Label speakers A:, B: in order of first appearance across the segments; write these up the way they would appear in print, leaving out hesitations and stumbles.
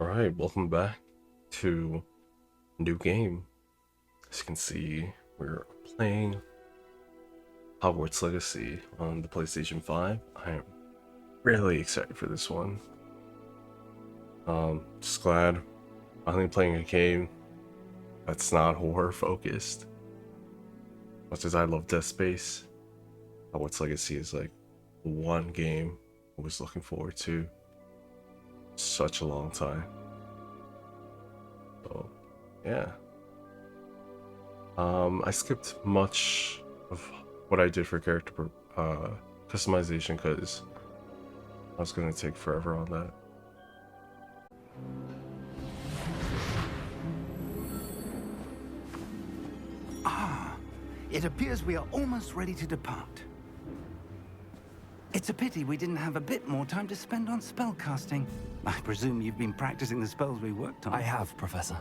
A: Alright, welcome back to a new game. As you can see, we're playing Hogwarts Legacy on the PlayStation 5. I am really excited for this one. Just glad finally playing a game that's not horror focused. Much as I love Dead Space, Hogwarts Legacy is like one game I was looking forward to such a long time. So, yeah. I skipped much of what I did for character customization because I was going to take forever on that.
B: It appears we are almost ready to depart. It's a pity we didn't have a bit more time to spend on spellcasting. I presume you've been practicing the spells we worked on.
C: I have, Professor.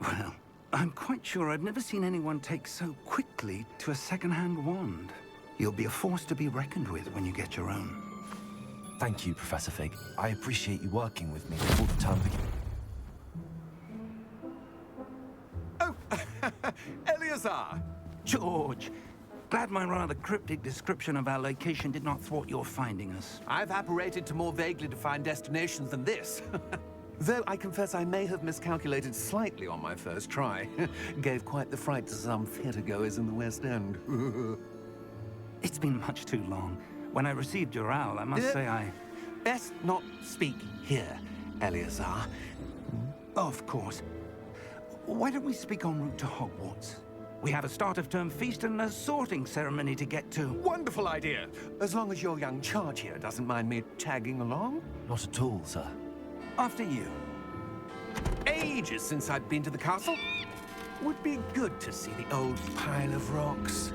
B: Well, I'm quite sure I've never seen anyone take so quickly to a second-hand wand. You'll be a force to be reckoned with when you get your own.
C: Thank you, Professor Fig. I appreciate you working with me before the term begins.
D: Oh, Eleazar!
B: George, glad my rather cryptic description of our location did not thwart your finding us.
D: I've apparated to more vaguely defined destinations than this. Though I confess I may have miscalculated slightly on my first try. Gave quite the fright to some theatergoers in the West End.
B: It's been much too long. When I received your owl, I must say I...
D: Best not speak here, Eleazar.
B: Of course. Why don't we speak en route to Hogwarts? We have a start-of-term feast and a sorting ceremony to get to.
D: Wonderful idea! As long as your young charge here doesn't mind me tagging along.
C: Not at all, sir.
B: After you.
D: Ages since I'd been to the castle. Would be good to see the old pile of rocks.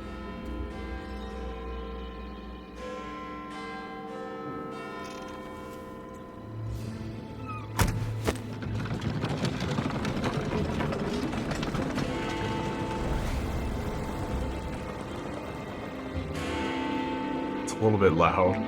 A: A little bit loud.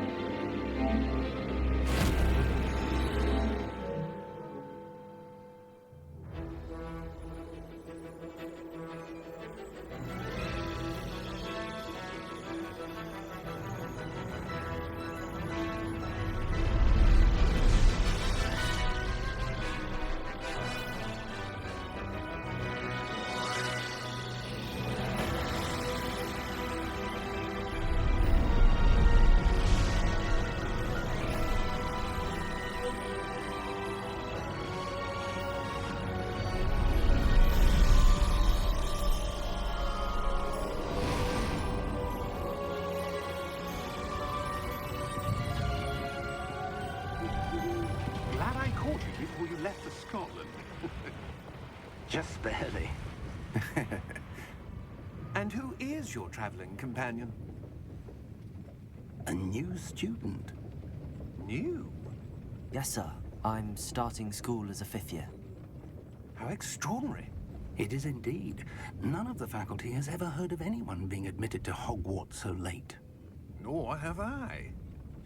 D: Glad I caught you before you left for Scotland.
B: Just barely.
D: And who is your traveling companion?
B: A new student.
D: New?
C: Yes, sir. I'm starting school as a fifth year.
D: How extraordinary.
B: It is indeed. None of the faculty has ever heard of anyone being admitted to Hogwarts so late.
D: Nor have I.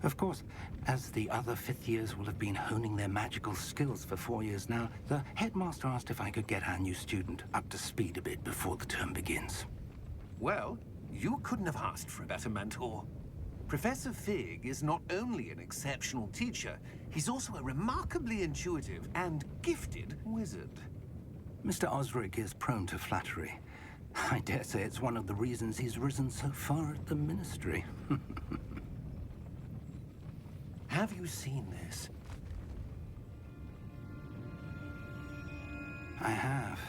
B: Of course, as the other fifth years will have been honing their magical skills for 4 years now, the headmaster asked if I could get our new student up to speed a bit before the term begins.
D: Well, you couldn't have asked for a better mentor. Professor Fig is not only an exceptional teacher, he's also a remarkably intuitive and gifted wizard.
B: Mr. Osric is prone to flattery. I dare say it's one of the reasons he's risen so far at the ministry.
D: Have you seen this?
B: I have.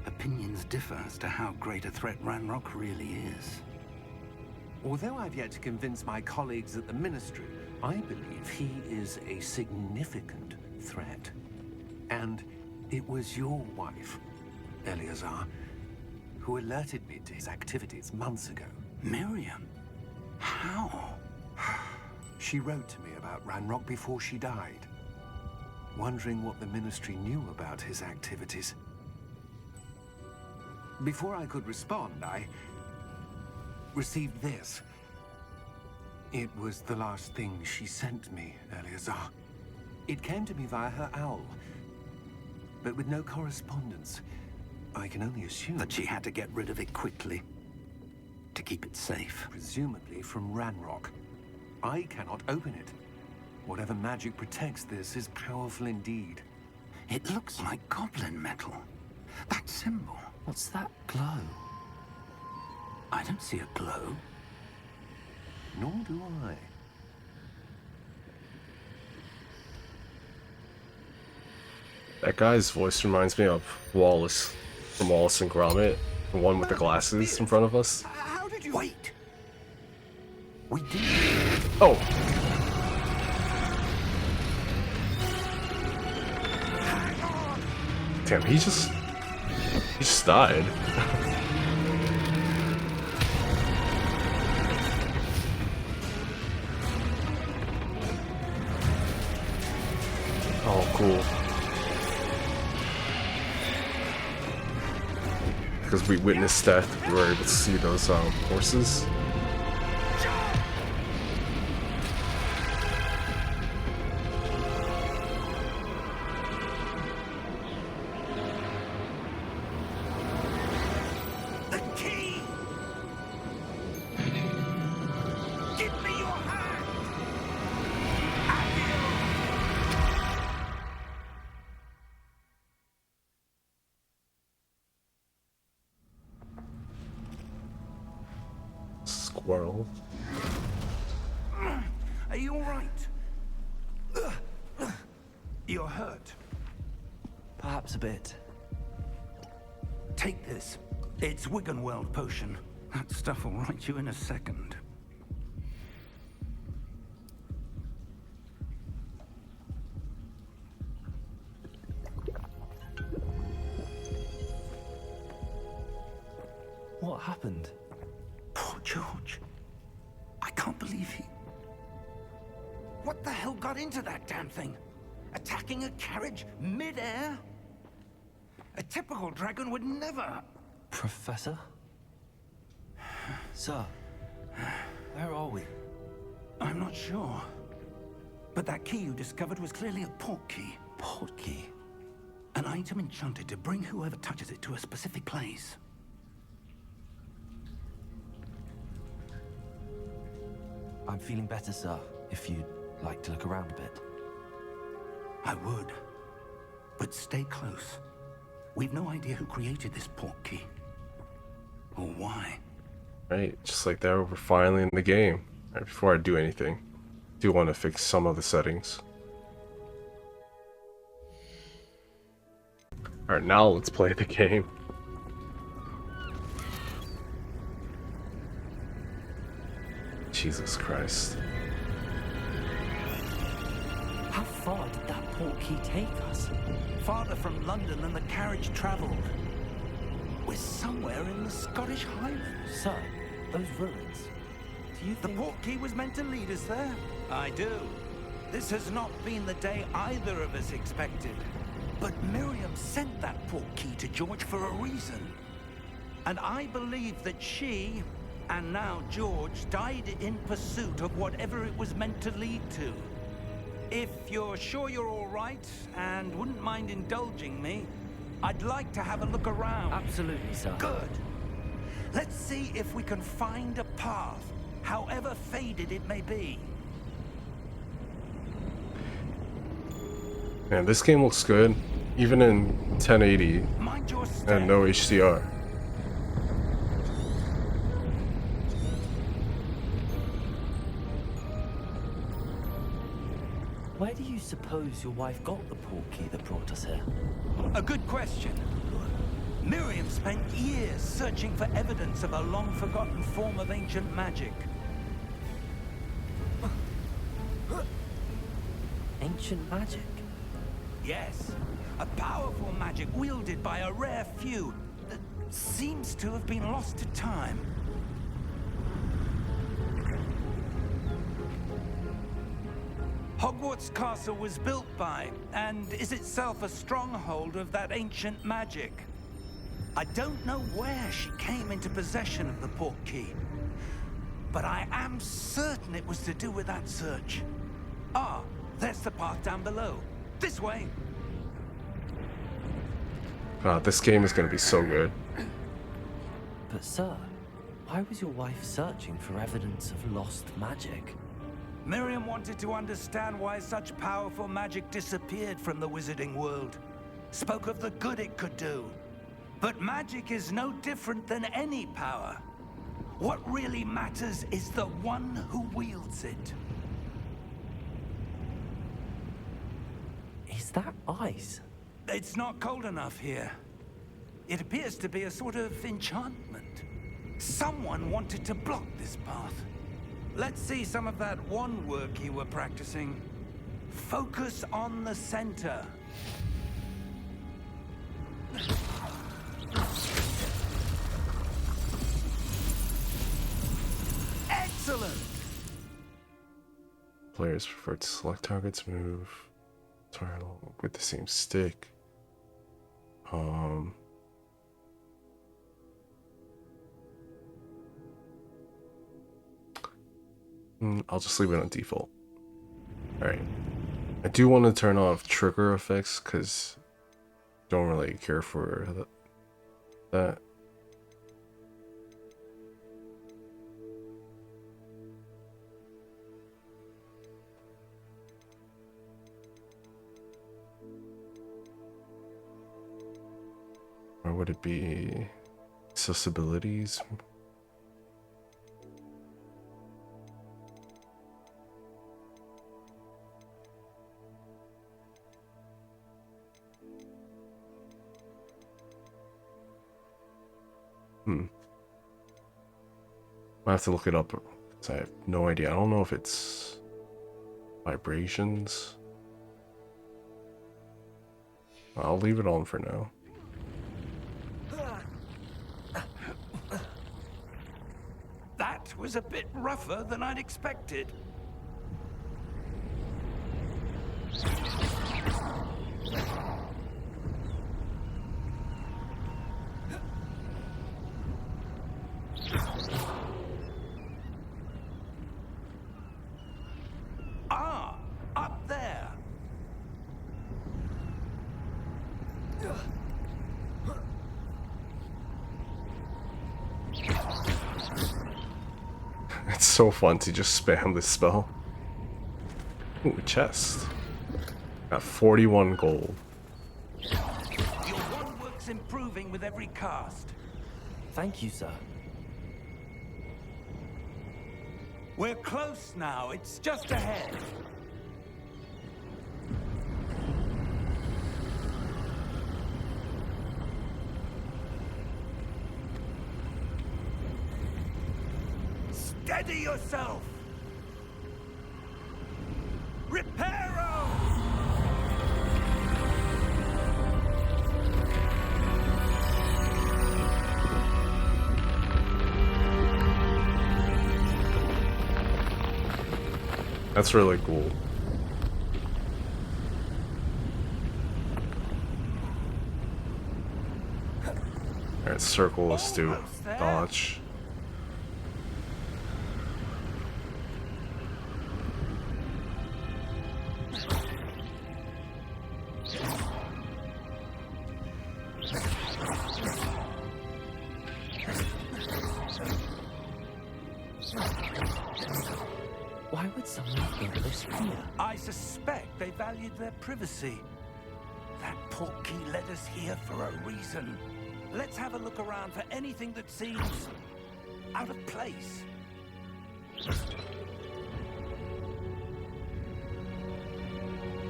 B: Opinions differ as to how great a threat Ranrock really is.
D: Although I've yet to convince my colleagues at the Ministry, I believe he is a significant threat. And it was your wife, Eleazar, who alerted me to his activities months ago.
B: Miriam? How?
D: She wrote to me about Ranrock before she died, wondering what the Ministry knew about his activities. Before I could respond, I received this. It was the last thing she sent me, Eleazar. It came to me via her owl. but with no correspondence. I can only assume
B: That she had to get rid of it quickly to keep it safe.
D: presumably from Ranrock. I cannot open it. Whatever magic protects this is powerful indeed.
B: It looks like goblin metal. That symbol.
C: What's that glow?
B: I don't see a glow.
D: Nor do I.
A: That guy's voice reminds me of Wallace from Wallace and Gromit, the one with the glasses in front of us.
B: How did you... Wait! We did...
A: Oh! Damn, he just died. Oh, cool. Because we witnessed death, we were able to see those horses.
B: The key! Give me your hand!
A: Squirrel.
B: Are you all right? You're hurt.
C: Perhaps a bit.
B: Take this. It's Wiggenweld potion. That stuff will right you in a second.
C: What happened?
B: Poor George. I can't believe he... What the hell got into that damn thing? Attacking a carriage mid-air? A typical dragon would never...
C: Professor? Sir, where are we?
B: I'm not sure. But that key you discovered was clearly a port key.
C: Port key?
B: An item enchanted to bring whoever touches it to a specific place.
C: I'm feeling better, sir, if you'd like to look around a bit.
B: I would. But stay close. We've no idea who created this port key. Or why.
A: Right, just like that, we're finally in the game. Right, before I do anything, I do want to fix some of the settings. Alright, now let's play the game. Jesus Christ.
E: How far did that port key take us?
B: Farther from London than the carriage traveled. We're somewhere in the Scottish Highlands.
E: Sir, those ruins. Do you
B: The
E: think...
B: port key was meant to lead us there? I do. This has not been the day either of us expected. But Miriam sent that port key to George for a reason. And I believe that she, and now George, died in pursuit of whatever it was meant to lead to. If you're sure you're all right, and wouldn't mind indulging me, I'd like to have a look around.
E: Absolutely, sir.
B: Good. Let's see if we can find a path, however faded it may be.
A: Man, this game looks good, even in 1080
B: Mind your step.
A: and no HDR.
E: Where do you suppose your wife got the port key that brought us here?
B: A good question. Miriam spent years searching for evidence of a long-forgotten form of ancient magic.
E: Ancient magic?
B: Yes, a powerful magic wielded by a rare few that seems to have been lost to time. Hogwarts Castle was built by, and is itself a stronghold of that ancient magic. I don't know where she came into possession of the port key, but I am certain it was to do with that search. Ah, there's the path down below. This way.
A: This game is gonna be so good.
E: But sir, why was your wife searching for evidence of lost magic?
B: Miriam wanted to understand why such powerful magic disappeared from the wizarding world. Spoke of the good it could do. But magic is no different than any power. What really matters is the one who wields it.
E: Is that ice?
B: It's not cold enough here. It appears to be a sort of enchantment. Someone wanted to block this path. Let's see some of that wand work you were practicing. Focus on the center. Excellent!
A: Players prefer to select targets, move with the same stick. I'll just leave it on default. Alright. I do want to turn off trigger effects because don't really care for that. Or would it be accessibilities? I have to look it up because I have no idea. I don't know if it's vibrations. I'll leave it on for now.
B: That was a bit rougher than I'd expected. Ah, up there.
A: It's so fun to just spam this spell. Ooh, a chest. Got 41 gold.
B: Your wand work's improving with every cast.
E: Thank you, sir.
B: We're close now. It's just ahead. Steady yourself. Reparo!
A: That's really cool. Alright, circle, let's do
B: Almost there.
A: dodge.
E: Why would someone build this here?
B: I suspect they valued their privacy. That portkey led us here for a reason. Let's have a look around for anything that seems out of place.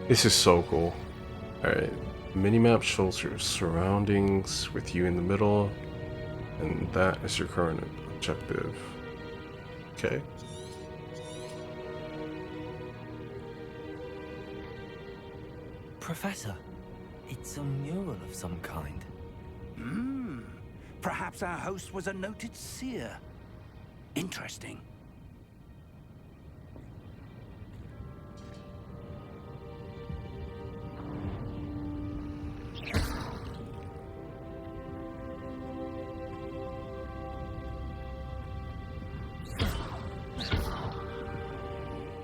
A: This is so cool. Alright, minimap shows your surroundings with you in the middle, and that is your current objective. Okay.
E: Professor, it's a mural of some kind.
B: Perhaps our host was a noted seer. Interesting.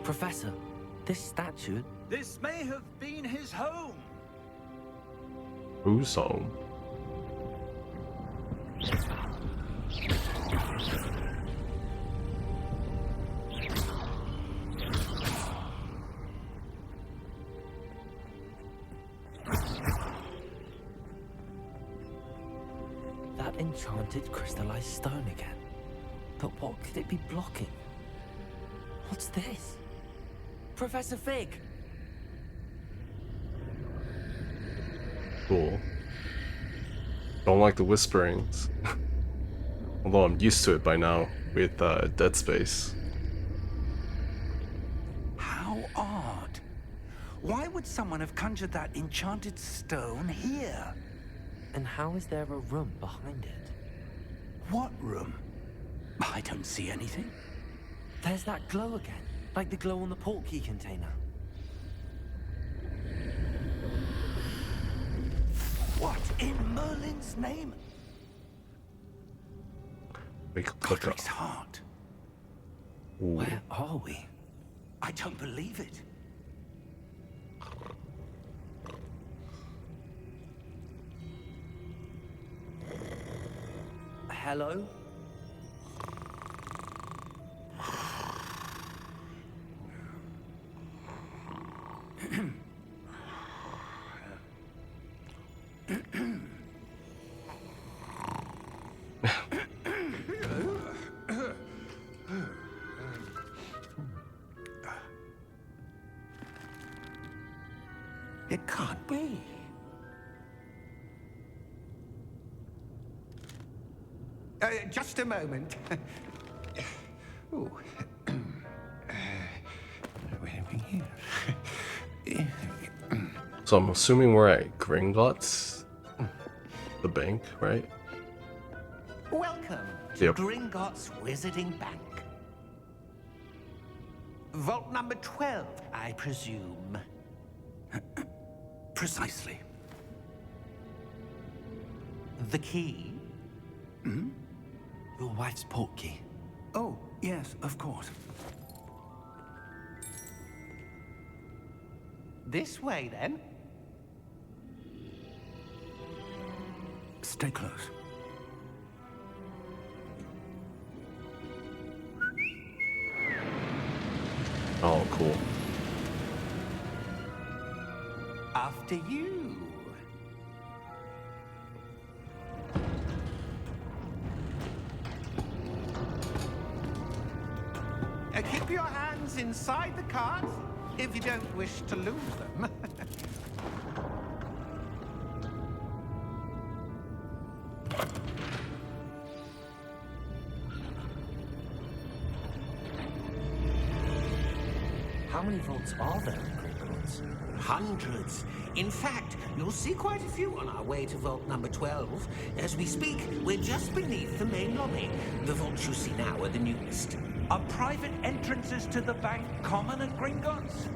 E: Professor, this statue...
B: This may have been his home.
A: Who's home?
E: That enchanted crystallized stone again. But what could it be blocking? What's this? Professor Fig!
A: Cool. Don't like the whisperings. Although I'm used to it by now with Dead Space.
B: How odd. Why would someone have conjured that enchanted stone here?
E: And how is there a room behind it?
B: What room? I don't see anything.
E: There's that glow again, like the glow on the portkey container.
B: What in Merlin's name?
A: Make a click up.
B: Godric's heart.
A: Ooh.
E: Where are we?
B: I don't believe it.
E: Hello?
D: It can't be. Just a moment. Ooh. Where are we here?
A: So I'm assuming we're at Gringotts, the bank, right?
D: Welcome to
A: Yep.
D: Gringotts Wizarding Bank. Vault number 12, I presume.
B: Precisely.
D: The key?
E: Your wife's portkey.
B: Oh, yes, of course.
D: This way, then.
B: Stay close.
A: Oh, cool.
D: After you. Keep your hands inside the cart if you don't wish to lose them.
E: How many vaults are there in Gringotts?
F: Hundreds. In fact, you'll see quite a few on our way to vault number 12. As we speak, we're just beneath the main lobby. The vaults you see now are the newest.
B: Are private entrances to the bank common at Gringotts?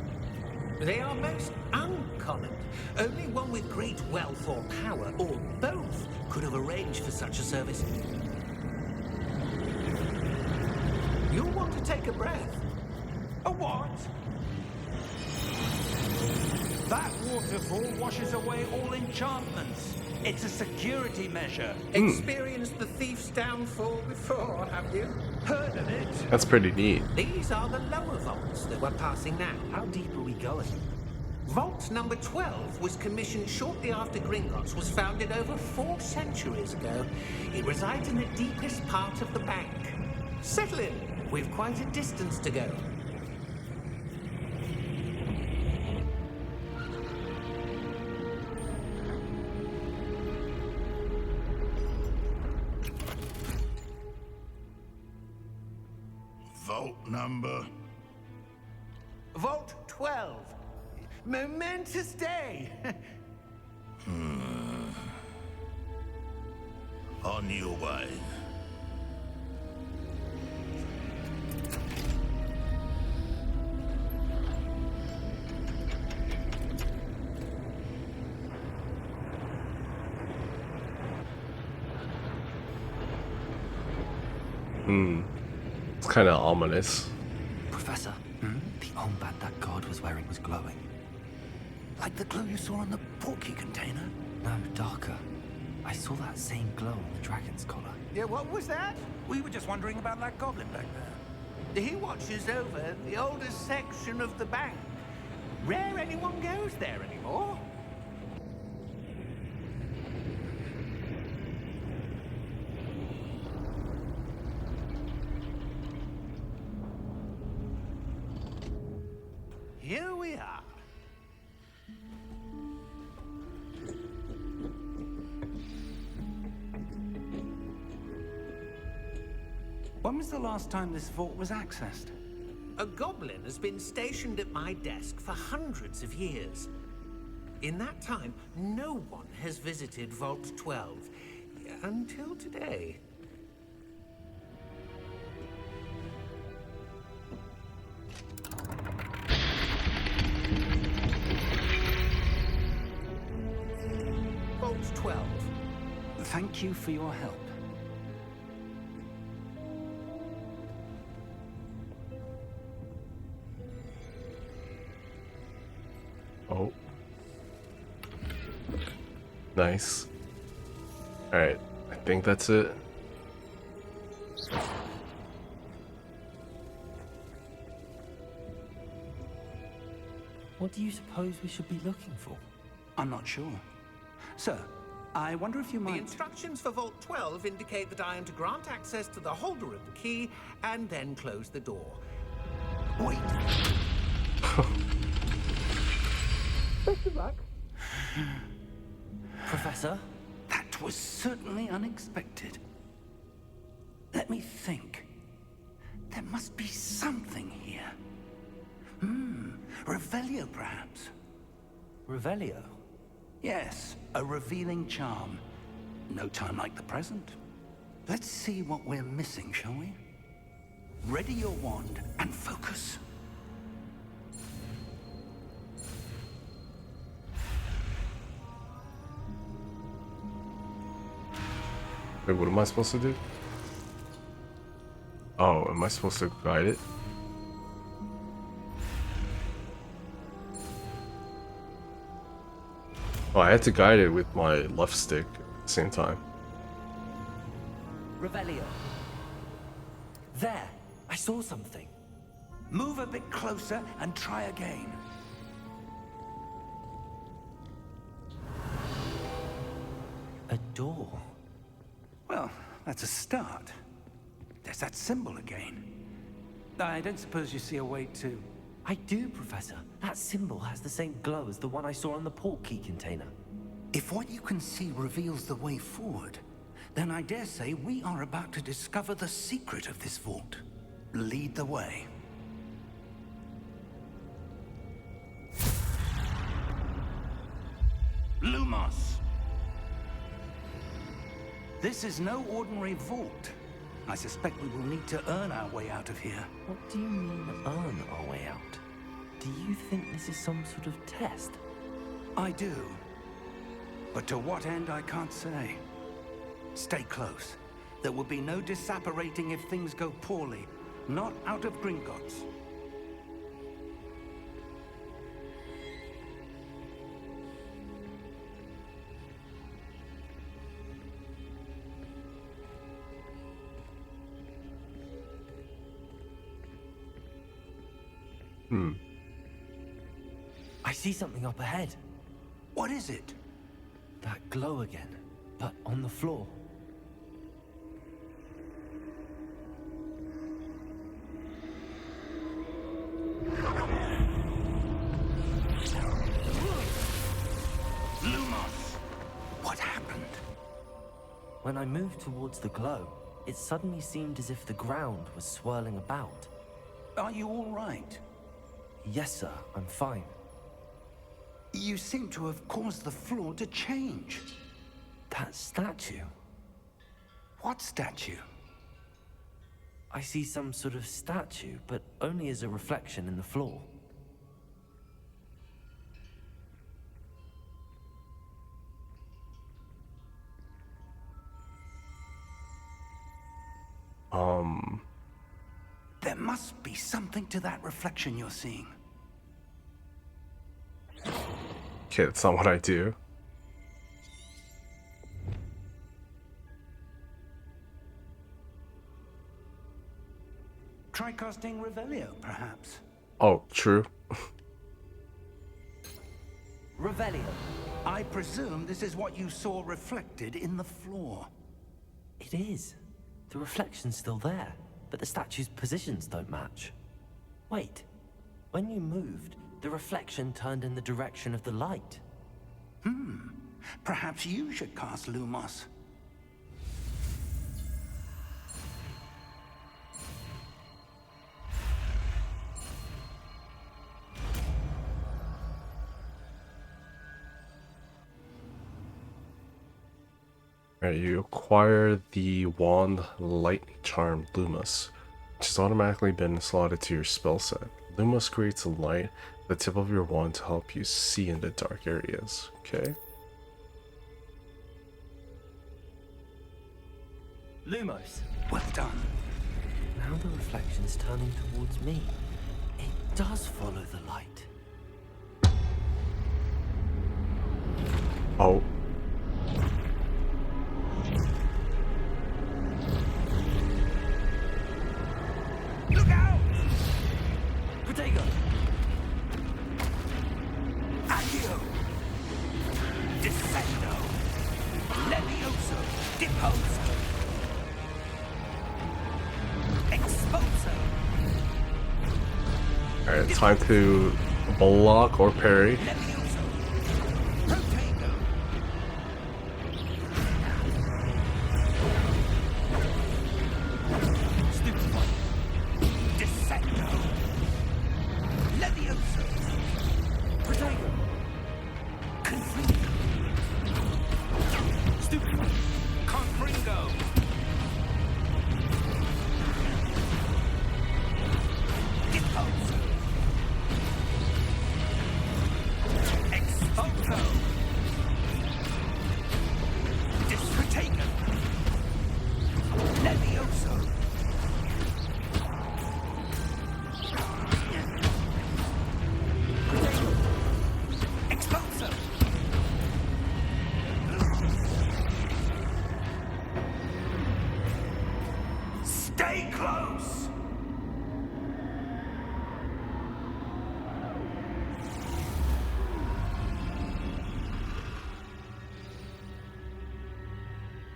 F: They are most uncommon. Only one with great wealth or power, or both, could have arranged for such a service. You'll want to take a breath.
B: A what? That waterfall washes away all enchantments. It's a security measure.
F: Experienced the thief's downfall before, have you?
B: Heard of it?
A: That's pretty neat.
F: These are the lower vaults that we're passing now.
E: How deep are we going?
F: Vault number 12 was commissioned shortly after Gringotts was founded over 4 centuries ago. It resides in the deepest part of the bank. Settle in. We've quite a distance to go.
G: Vault number.
D: Vault 12. Momentous day.
G: On your way.
A: It's kind of ominous.
E: Professor, the armband that guard was wearing was glowing.
B: Like the glow you saw on the portkey container?
E: No, darker. I I saw that same glow on the dragon's collar.
F: Yeah, what was that?
B: We were just wondering about that goblin back there.
F: He watches over the oldest section of the bank. Rare anyone goes there anymore. Here we are.
B: When was the last time this vault was accessed?
F: A goblin has been stationed at my desk for hundreds of years. In that time, no one has visited Vault 12. Until today. Vault 12.
B: Thank you for your help.
A: Oh. Nice. Alright, I think that's it.
E: What do you suppose we should be looking for?
B: I'm not sure. Sir, I wonder if you
F: The
B: might...
F: instructions for Vault 12 indicate that I am to grant access to the holder of the key and then close the door.
B: Wait!
E: Professor?
B: That was certainly unexpected. Let me think. There must be something here. Revelio, perhaps.
E: Revelio?
B: Yes, a revealing charm. No time like the present. Let's see what we're missing, shall we? Ready your wand and focus.
A: Wait, what am I supposed to do? Oh, am I supposed to guide it? Oh, I had to guide it with my left stick at the same time.
E: Revelio. There! I saw something.
B: Move a bit closer and try again.
E: A door.
B: Well, that's a start. There's that symbol again. I don't suppose you see a way to...
E: I do, Professor. That symbol has the same glow as the one I saw on the port key container.
B: If what you can see reveals the way forward, then I dare say we are about to discover the secret of this vault. Lead the way. Lumos! This is no ordinary vault. I suspect we will need to earn our way out of here.
E: What do you mean, earn our way out? Do you think this is some sort of test?
B: I do. But to what end, I can't say. Stay close. There will be no disapparating if things go poorly. Not out of Gringotts.
E: I see something up ahead.
B: What is it?
E: That glow again, but on the floor.
B: Lumos! What happened?
E: When I moved towards the glow, it suddenly seemed as if the ground was swirling about.
B: Are you all right?
E: Yes, sir, I'm fine.
B: You seem to have caused the floor to change.
E: That statue.
B: What statue?
E: I see some sort of statue, but only as a reflection in the floor.
B: There must be something to that reflection you're seeing.
A: Okay, that's not what I do.
B: Try casting Revelio, perhaps.
A: Oh, true.
B: Revelio. I presume this is what you saw reflected in the floor.
E: It is. The reflection's still there, but the statue's positions don't match. Wait. When you moved, the reflection turned in the direction of the light.
B: Perhaps you should cast Lumos.
A: Alright, you acquire the wand Light Charm Lumos, which has automatically been slotted to your spell set. Lumos creates a light at the tip of your wand to help you see in the dark areas. Okay.
E: Lumos.
B: Well done.
E: Now the reflection's turning towards me. It does follow the light.
A: Oh.
B: Look out!
E: Protego!
B: Accio! Descendo! Levioso! Deposo! Exposo!
A: Alright, time to block or parry.
B: Levioso! Protego!
E: Stupefy!
B: Descendo! Levioso!
E: Protego!
B: Confringo!
E: Stupefy!
B: Confringo! Deposo! Exposo! Disprotego! Levioso! Exposo! Stay close!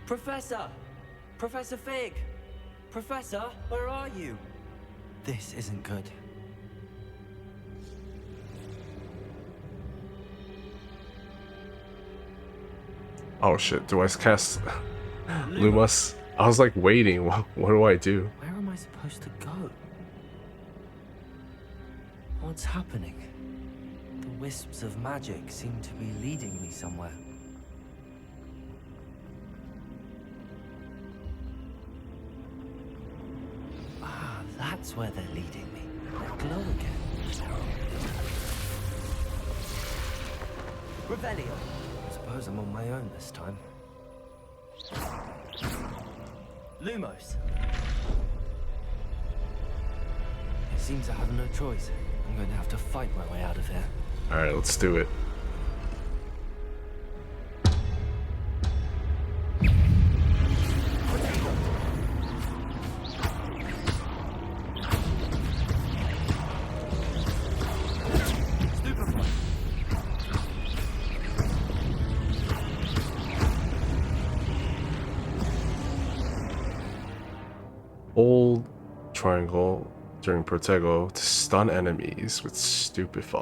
E: Professor! Professor Fig! Professor, where are you? This isn't good.
A: Oh shit, do I cast Lumos? I was like waiting, what do I do?
E: Where am I supposed to go? What's happening? The wisps of magic seem to be leading me somewhere. Ah, that's where they're leading me. They glow again. Revelio. Suppose I'm on my own this time. Lumos. It seems I have no choice. I'm going to have to fight my way out of here.
A: Alright, let's do it. Hold triangle during Protego to stun enemies with Stupefy.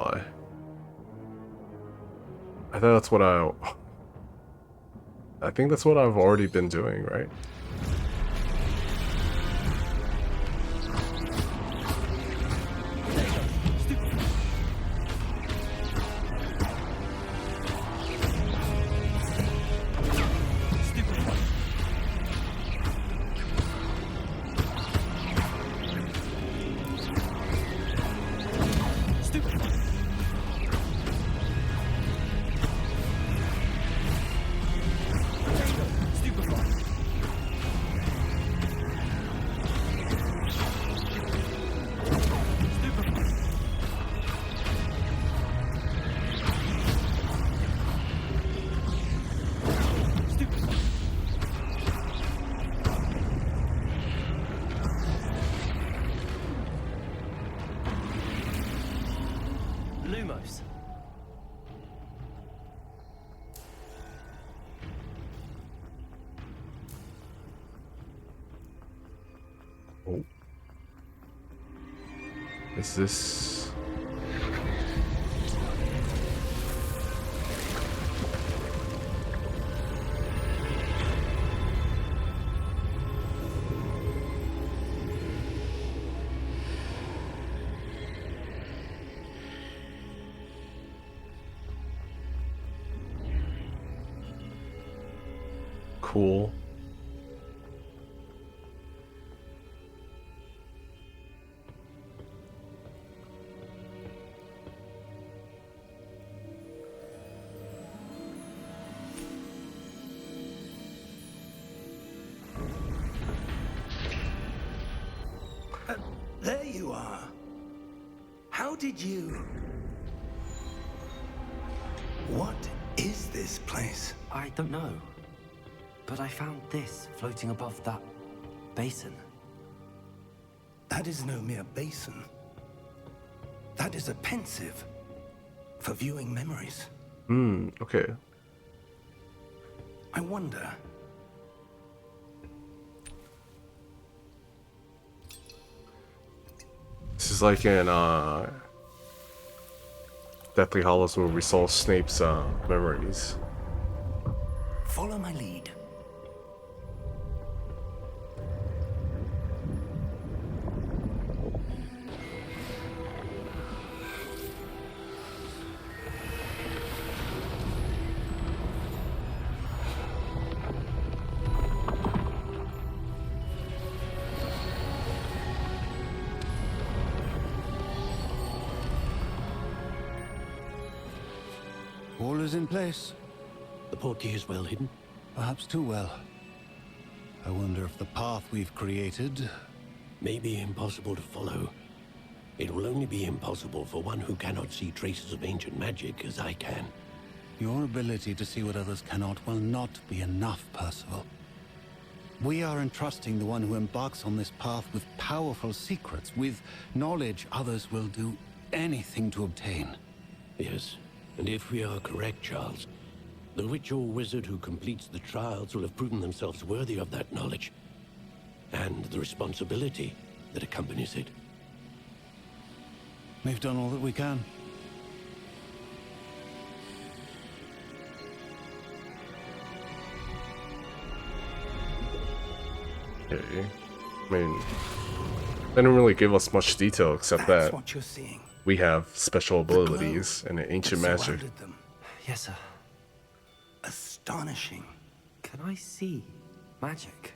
A: I think that's what I think that's what I've already been doing, right? Is this... Cool.
B: There you are. How did you... What is this place?
E: I don't know. But I found this floating above that basin.
B: That is no mere basin. That is a pensive for viewing memories.
A: Okay.
B: I wonder...
A: This is like in Deathly Hallows where we saw Snape's memories.
B: Follow my lead.
H: All is in place.
I: The portkey is well hidden.
H: Perhaps too well. I wonder if the path we've created...
I: May be impossible to follow. It will only be impossible for one who cannot see traces of ancient magic as I can.
H: Your ability to see what others cannot will not be enough, Percival. We are entrusting the one who embarks on this path with powerful secrets, with knowledge others will do anything to obtain.
I: Yes, and if we are correct, Charles, the witch or wizard who completes the trials will have proven themselves worthy of that knowledge, and the responsibility that accompanies it.
H: We've done all that we can.
A: Okay. I mean, they didn't really give us much detail except
B: That's
A: that
B: what you're seeing.
A: we have special
B: The glow
A: abilities and ancient
B: that
A: magic.
B: surrounded them.
E: Yes, sir.
B: Astonishing.
E: Can I see magic?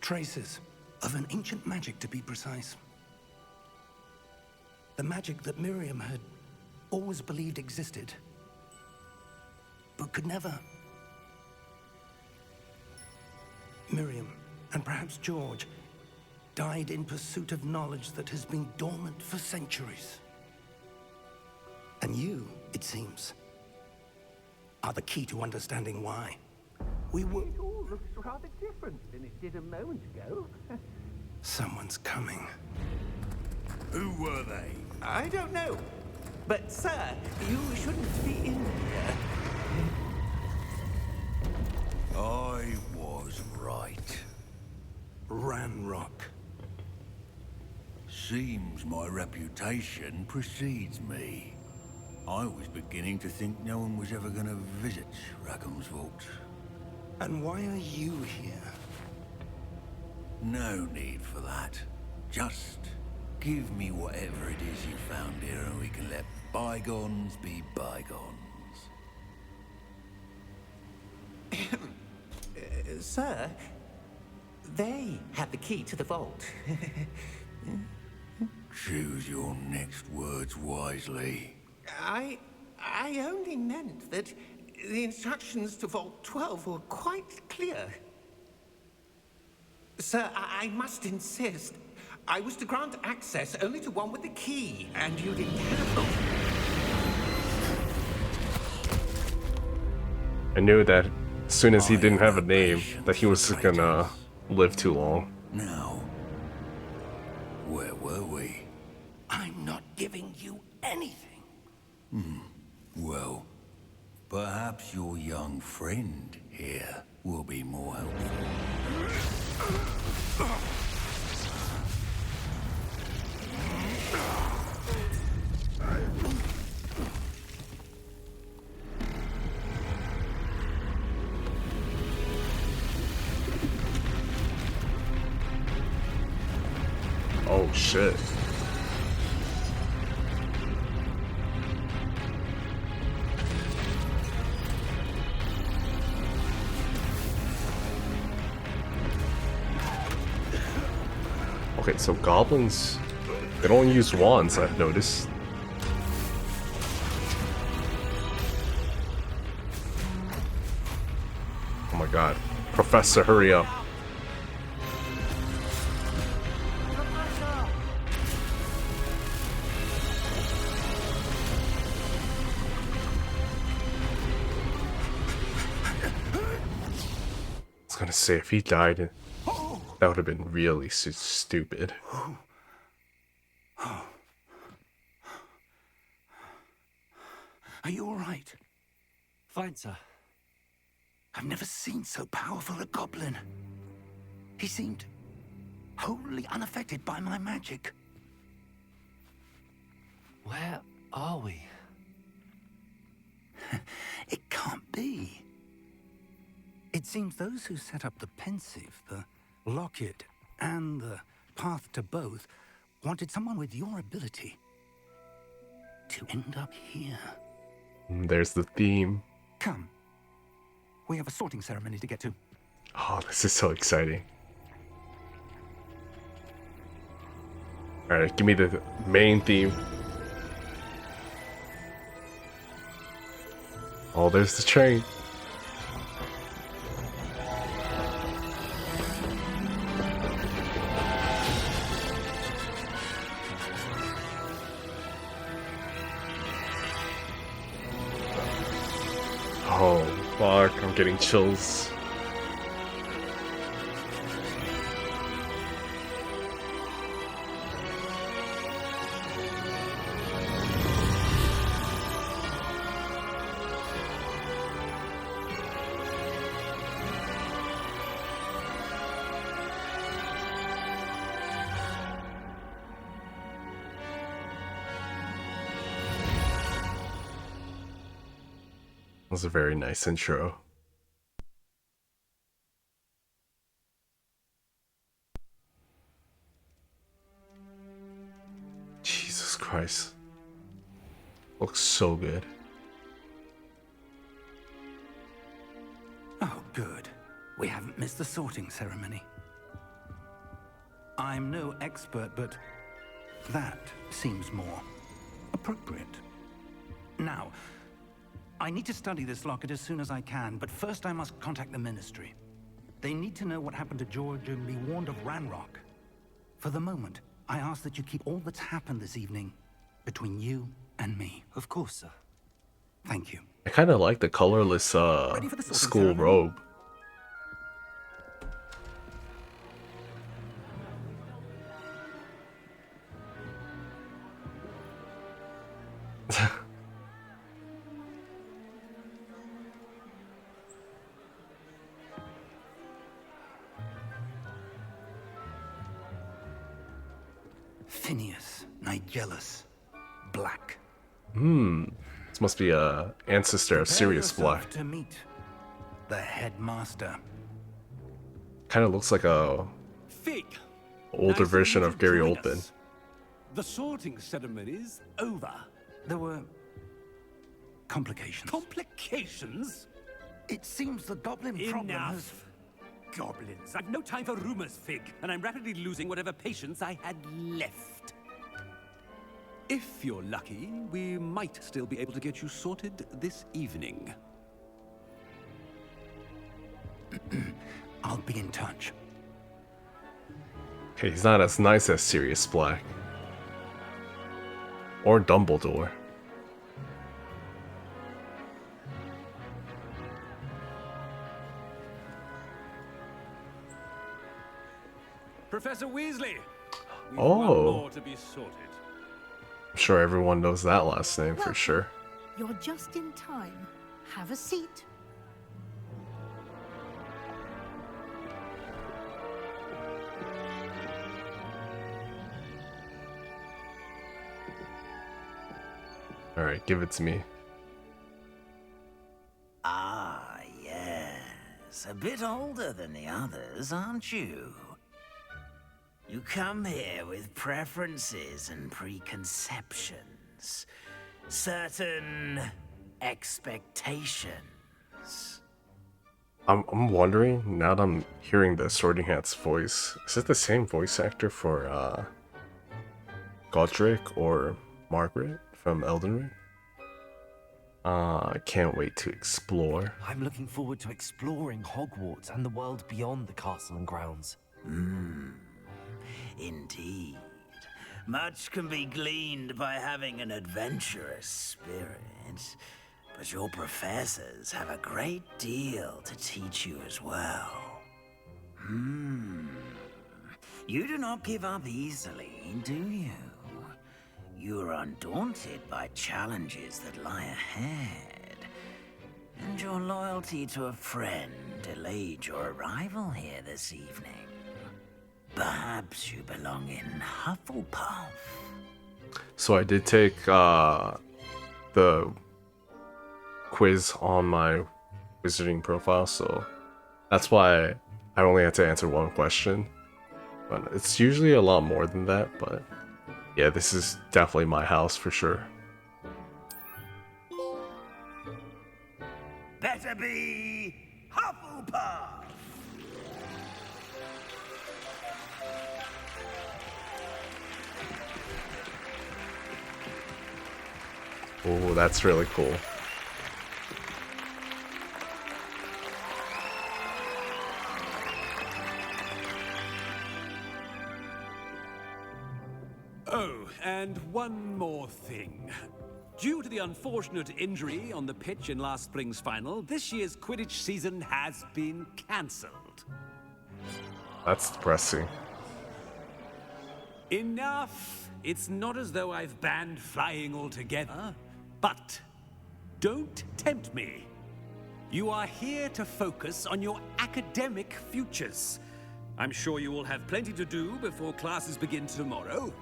B: Traces of an ancient magic, to be precise. The magic that Miriam had always believed existed, but could never. Miriam, and perhaps George, died in pursuit of knowledge that has been dormant for centuries. And you, it seems, are the key to understanding why. We were...
F: It all looks rather different than it did a moment ago.
B: Someone's coming.
G: Who were they?
F: I don't know. But, sir, you shouldn't be in here.
G: I was right.
B: Ranrock.
G: Seems my reputation precedes me. I was beginning to think no one was ever going to visit Rackham's vault.
B: And why are you here?
G: No need for that. Just give me whatever it is you found here and we can let bygones be bygones.
F: Sir, they have the key to the vault.
G: Choose your next words wisely.
F: I only meant that the instructions to Vault 12 were quite clear. Sir, I must insist. I was to grant access only to one with the key, and you didn't have them.
A: I knew that as soon as he didn't have a name, that he was gonna live too long.
G: Now, where were we?
B: I'm not giving you anything.
G: Well, perhaps your young friend here will be more helpful.
A: Oh shit. Okay, so goblins, they don't use wands, I've noticed. Oh my god. Professor, hurry up. I was gonna say, if he died, that would have been really stupid.
B: Are you all right?
E: Fine, sir.
B: I've never seen so powerful a goblin. He seemed wholly unaffected by my magic.
E: Where are we?
B: It can't be. It seems those who set up the pensive, the locket, and the path to both wanted someone with your ability to end up here.
A: There's the theme.
B: Come. We have a sorting ceremony to get to.
A: Oh, this is so exciting. Alright, give me the main theme. Oh, there's the train. Oh, fuck, I'm getting chills. That was a very nice intro. Jesus Christ. Looks so good.
B: Oh, good. We haven't missed the sorting ceremony. I'm no expert, but that seems more appropriate. Now, I need to study this locket as soon as I can, but first I must contact the Ministry. They need to know what happened to George and be warned of Ranrock. For the moment, I ask that you keep all that's happened this evening between you and me.
E: Of course, sir.
B: Thank you.
A: I kind of like the colorless
B: Ready for the sorting
A: school
B: ceremony?
A: robe.
B: Phineas, Nigellus, Black.
A: This must be a ancestor of
B: Prepare
A: Sirius
B: yourself
A: Black.
B: to meet the headmaster.
A: Kind of looks like a
J: Fig.
A: older
J: Nice
A: version
J: you
A: of
J: to
A: Gary
J: join
A: Oldman.
J: us. The sorting ceremony's over.
B: There were complications.
J: Complications?
B: It seems the goblin problem has...
J: Enough. Goblins. I've no time for rumors, Fig, and I'm rapidly losing whatever patience I had left. If you're lucky, we might still be able to get you sorted this evening.
B: I'll be in touch.
A: Okay, he's not as nice as Sirius Black. Or Dumbledore.
J: Professor Weasley! We've
A: Oh.
J: one more to be sorted.
A: I'm sure everyone knows that last name for
K: Welcome.
A: sure.
K: You're just in time. Have a seat.
A: Alright, give it to me.
L: Ah, yes. A bit older than the others, aren't you? You come here with preferences and preconceptions. Certain expectations.
A: I'm wondering, now that I'm hearing the Sorting Hat's voice, is it the same voice actor for Godric or Margaret from Elden Ring? I can't wait to explore.
E: I'm looking forward to exploring Hogwarts and the world beyond the castle and grounds.
L: Indeed. Much can be gleaned by having an adventurous spirit, but your professors have a great deal to teach you as well. You do not give up easily, do you? You are undaunted by challenges that lie ahead, and your loyalty to a friend delayed your arrival here this evening. Perhaps you belong in Hufflepuff.
A: So I did take the quiz on my wizarding profile, so that's why I only had to answer one question. But it's usually a lot more than that, but yeah, this is definitely my house for sure.
L: Better be Hufflepuff!
A: Oh, that's really cool.
J: Oh, and one more thing. Due to the unfortunate injury on the pitch in last spring's final, this year's Quidditch season has been cancelled.
A: That's depressing.
J: Enough! It's not as though I've banned flying altogether, but don't tempt me. You are here to focus on your academic futures. I'm sure you will have plenty to do before classes begin tomorrow.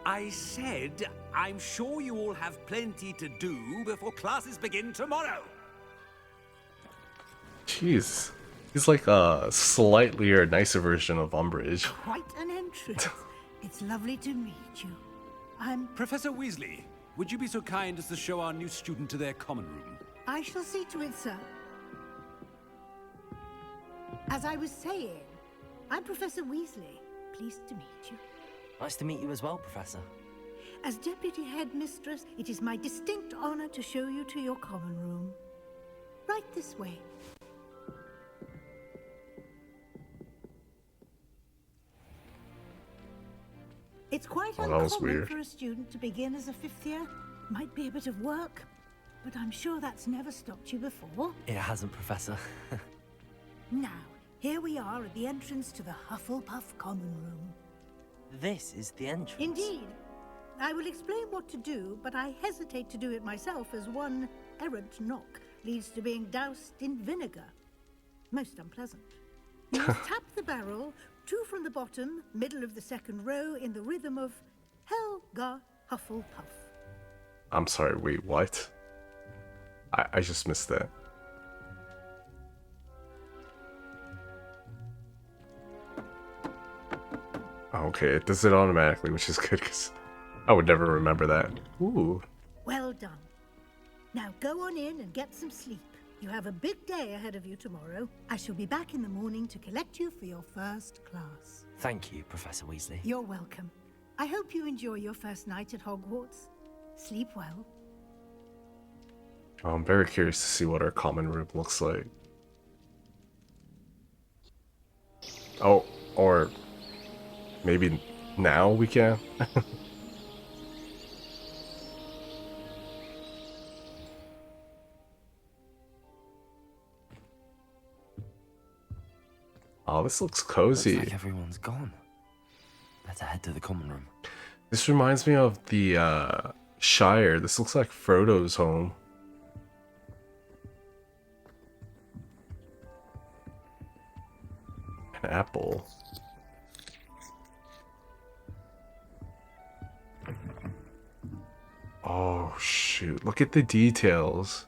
J: I said, I'm sure you all have plenty to do before classes begin tomorrow.
A: Jeez. He's like a slightly or nicer version of Umbridge.
K: Quite an entrance. It's lovely to meet you. I'm...
J: Professor Weasley, would you be so kind as to show our new student to their common room?
K: I shall see to it, sir. As I was saying, I'm Professor Weasley. Pleased to meet you.
E: Nice to meet you as well, Professor.
K: As Deputy Headmistress, it is my distinct honor to show you to your common room. Right this way. It's quite uncommon for a student to begin as a fifth year. Might be a bit of work, but I'm sure that's never stopped you before.
E: It hasn't, Professor.
K: Now, here we are at the entrance to the Hufflepuff common room.
E: This is the entrance.
K: Indeed. I will explain what to do, but I hesitate to do it myself as one errant knock leads to being doused in vinegar. Most unpleasant. You must tap the barrel, 2 from the bottom, middle of the second row, in the rhythm of Helga Hufflepuff.
A: I'm sorry, wait, what? I just missed that. Okay, it does it automatically, which is good because I would never remember that. Ooh.
K: Well done. Now go on in and get some sleep. You have a big day ahead of you tomorrow. I shall be back in the morning to collect you for your first class.
E: Thank you, Professor Weasley.
K: You're welcome. I hope you enjoy your first night at Hogwarts. Sleep well.
A: I'm very curious to see what our common room looks like. Oh, or maybe now we can? Oh, this looks cozy.
E: Looks like everyone's gone. Better head to the common room.
A: This reminds me of the Shire. This looks like Frodo's home. An apple. Oh shoot, look at the details.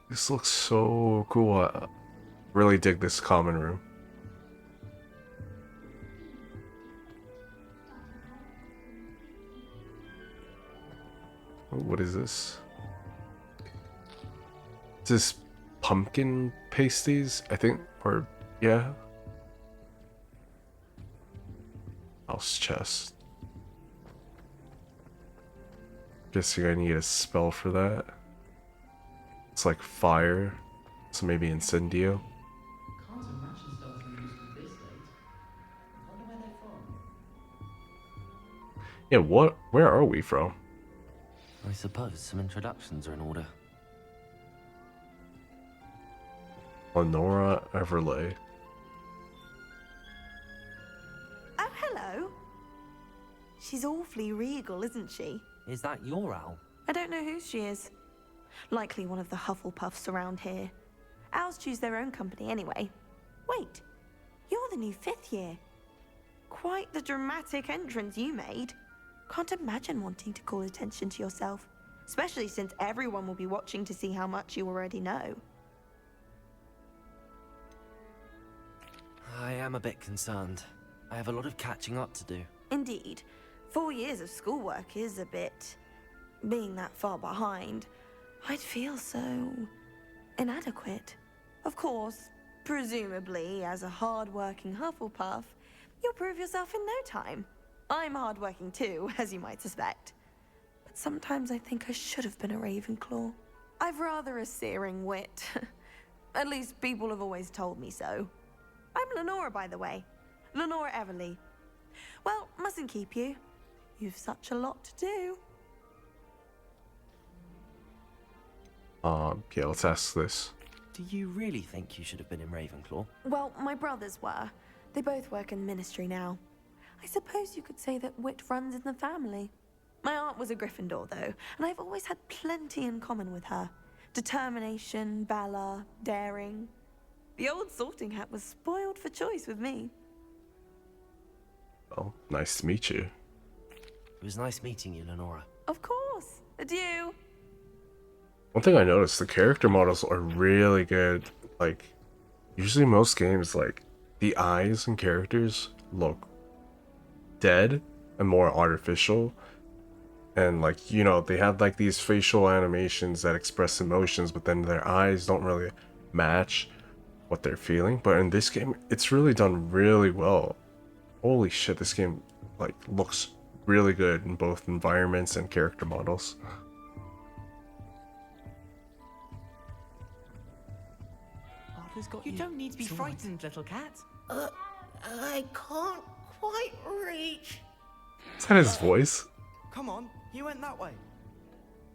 A: This looks so cool. I really dig this common room. What is this? Is this pumpkin pasties? I think, or yeah. House chest. Guessing I need a spell for that. It's like fire, so maybe incendio.
E: Can't imagine spells were used at this date. I wonder where they're from.
A: Yeah, what? Where are we from?
E: I suppose some introductions are in order.
A: Lenora Everlay.
M: Oh, hello. She's awfully regal, isn't she?
E: Is that your owl?
M: I don't know who she is. Likely one of the Hufflepuffs around here. Owls choose their own company anyway. Wait, you're the new 5th year. Quite the dramatic entrance you made. Can't imagine wanting to call attention to yourself, especially since everyone will be watching to see how much you already know.
E: I am a bit concerned. I have a lot of catching up to do.
M: Indeed. 4 years of schoolwork is a bit... being that far behind. I'd feel so... inadequate. Of course, presumably, as a hard-working Hufflepuff, you'll prove yourself in no time. I'm hard-working too, as you might suspect. But sometimes I think I should have been a Ravenclaw. I've rather a searing wit. At least people have always told me so. I'm Lenora, by the way. Lenora Everly. Well, mustn't keep you. You've such a lot to do.
A: Yeah, let's ask this.
E: Do you really think you should have been in Ravenclaw?
M: Well, my brothers were. They both work in ministry now. I suppose you could say that wit runs in the family. My aunt was a Gryffindor, though, and I've always had plenty in common with her. Determination, valor, daring. The old sorting hat was spoiled for choice with me.
A: Well, nice to meet you.
E: It was nice meeting you, Lenora.
M: Of course. Adieu.
A: One thing I noticed, the character models are really good. Like, usually most games, like, the eyes and characters look dead and more artificial. And, like, you know, they have, like, these facial animations that express emotions, but then their eyes don't really match what they're feeling. But in this game, it's really done really well. Holy shit, this game, like, looks really good in both environments and character models.
N: You don't need to be frightened, little cat.
F: I can't quite reach.
A: Is that his voice?
N: Come on, you went that way.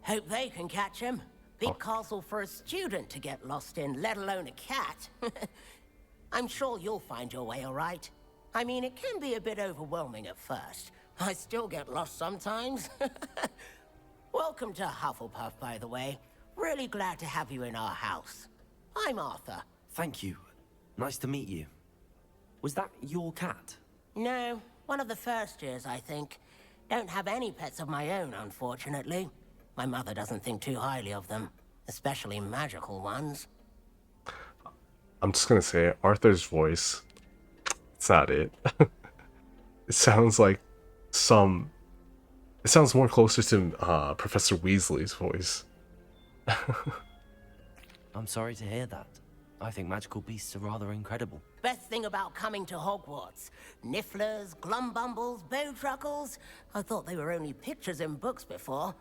O: Hope they can catch him. Big castle for a student to get lost in, let alone a cat. I'm sure you'll find your way all right. I mean, it can be a bit overwhelming at first. I still get lost sometimes. Welcome to Hufflepuff, by the way. Really glad to have you in our house. I'm Arthur.
E: Thank you. Nice to meet you. Was that your cat?
O: No, one of the first years, I think. Don't have any pets of my own, unfortunately. My mother doesn't think too highly of them, especially magical ones.
A: I'm just gonna say it, Arthur's voice, it's not it. It sounds like it sounds more closer to Professor Weasley's voice.
E: I'm sorry to hear that. I think magical beasts are rather incredible.
O: Best thing about coming to Hogwarts. Nifflers, glumbumbles, bowtruckles. I thought they were only pictures in books before.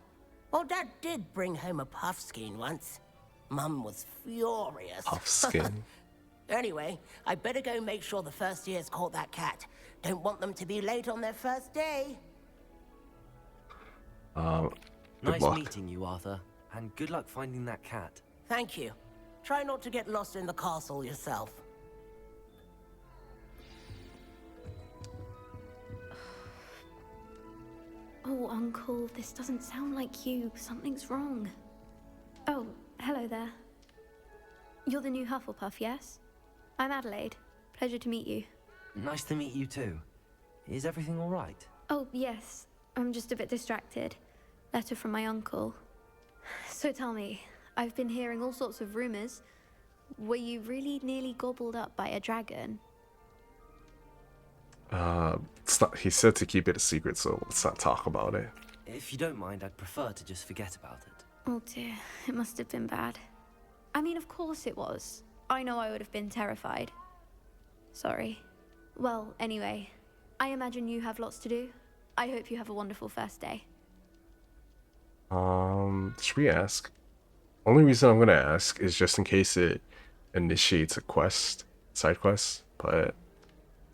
O: Well, Dad did bring home a puffskein once. Mum was furious.
A: Puffskein.
O: Anyway, I better go make sure the first years caught that cat. Don't want them to be late on their first day.
A: Good
E: Nice
A: luck.
E: meeting you, Arthur. And good luck finding that cat.
O: Thank you. Try not to get lost in the castle yourself.
P: Oh, Uncle, this doesn't sound like you. Something's wrong. Oh, hello there. You're the new Hufflepuff, yes? I'm Adelaide. Pleasure to meet you.
E: Nice to meet you too. Is everything all right?
P: Oh, yes. I'm just a bit distracted. Letter from my uncle. So tell me, I've been hearing all sorts of rumors. Were you really nearly gobbled up by a dragon?
A: It's not, he said to keep it a secret, so let's not talk about it.
E: If you don't mind, I'd prefer to just forget about it.
P: Oh dear, it must have been bad. I mean, of course it was. I know I would have been terrified. Sorry. Well, anyway, I imagine you have lots to do. I hope you have a wonderful first day.
A: Should we ask? Only reason I'm gonna ask is just in case it initiates a quest, side quest, but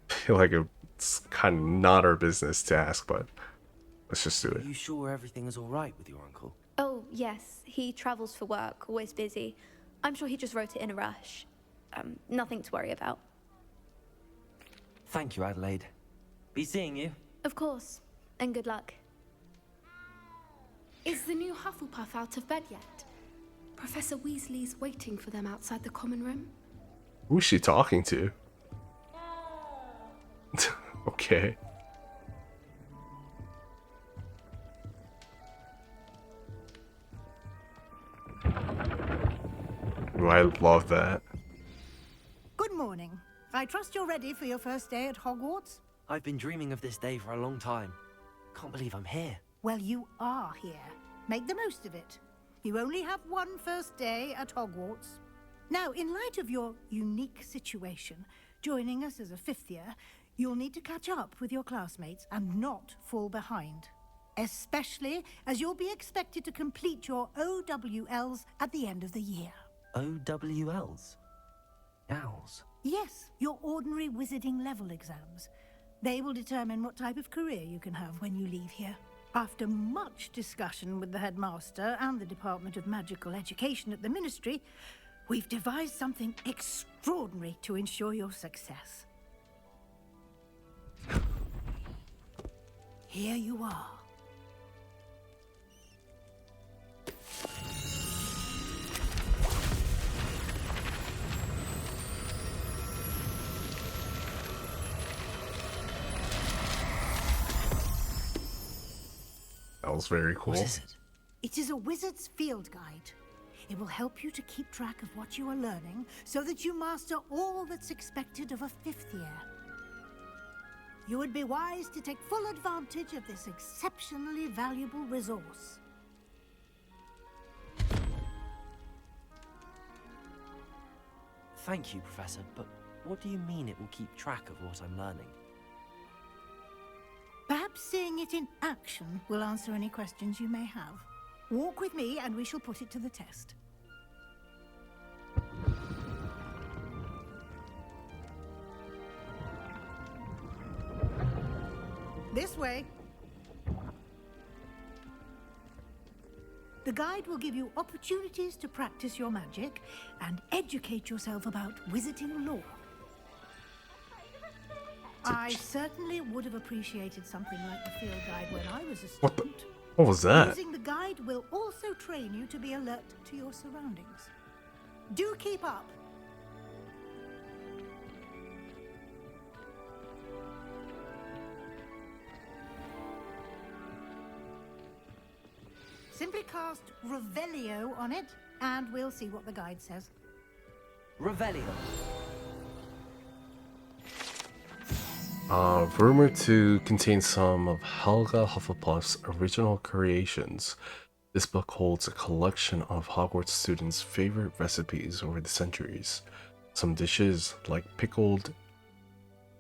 A: I feel like it's kind of not our business to ask, but let's just do it.
E: Are you sure everything is all right with your uncle?
P: Oh, yes. He travels for work, always busy. I'm sure he just wrote it in a rush. Nothing to worry about.
E: Thank you, Adelaide. Be seeing you.
P: Of course. And good luck.
Q: Is the new Hufflepuff out of bed yet? Professor Weasley's waiting for them outside the common room.
A: Who's she talking to? Okay. Ooh, I love that.
K: Good morning. I trust you're ready for your first day at Hogwarts?
E: I've been dreaming of this day for a long time. Can't believe I'm here.
K: Well, you are here. Make the most of it. You only have one first day at Hogwarts. Now, in light of your unique situation, joining us as a fifth year, you'll need to catch up with your classmates and not fall behind. Especially as you'll be expected to complete your OWLs at the end of the year.
E: OWLs? Owls?
K: Yes, your ordinary wizarding level exams. They will determine what type of career you can have when you leave here. After much discussion with the headmaster and the Department of Magical Education at the Ministry, we've devised something extraordinary to ensure your success. Here you are.
A: That was very cool.
E: What is it?
K: It is a wizard's field guide. It will help you to keep track of what you are learning so that you master all that's expected of a fifth year. You would be wise to take full advantage of this exceptionally valuable resource.
E: Thank you, Professor, but what do you mean it will keep track of what I'm learning?
K: Perhaps seeing it in action will answer any questions you may have. Walk with me and we shall put it to the test. This way. The guide will give you opportunities to practice your magic and educate yourself about wizarding lore. I certainly would have appreciated something like the field guide when I was a student.
A: What was that?
K: Using the guide will also train you to be alert to your surroundings. Do keep up. Simply cast Revelio on it, and we'll see what the guide says.
E: Revelio.
A: Rumored to contain some of Helga Hufflepuff's original creations, this book holds a collection of Hogwarts students' favorite recipes over the centuries. Some dishes, like pickled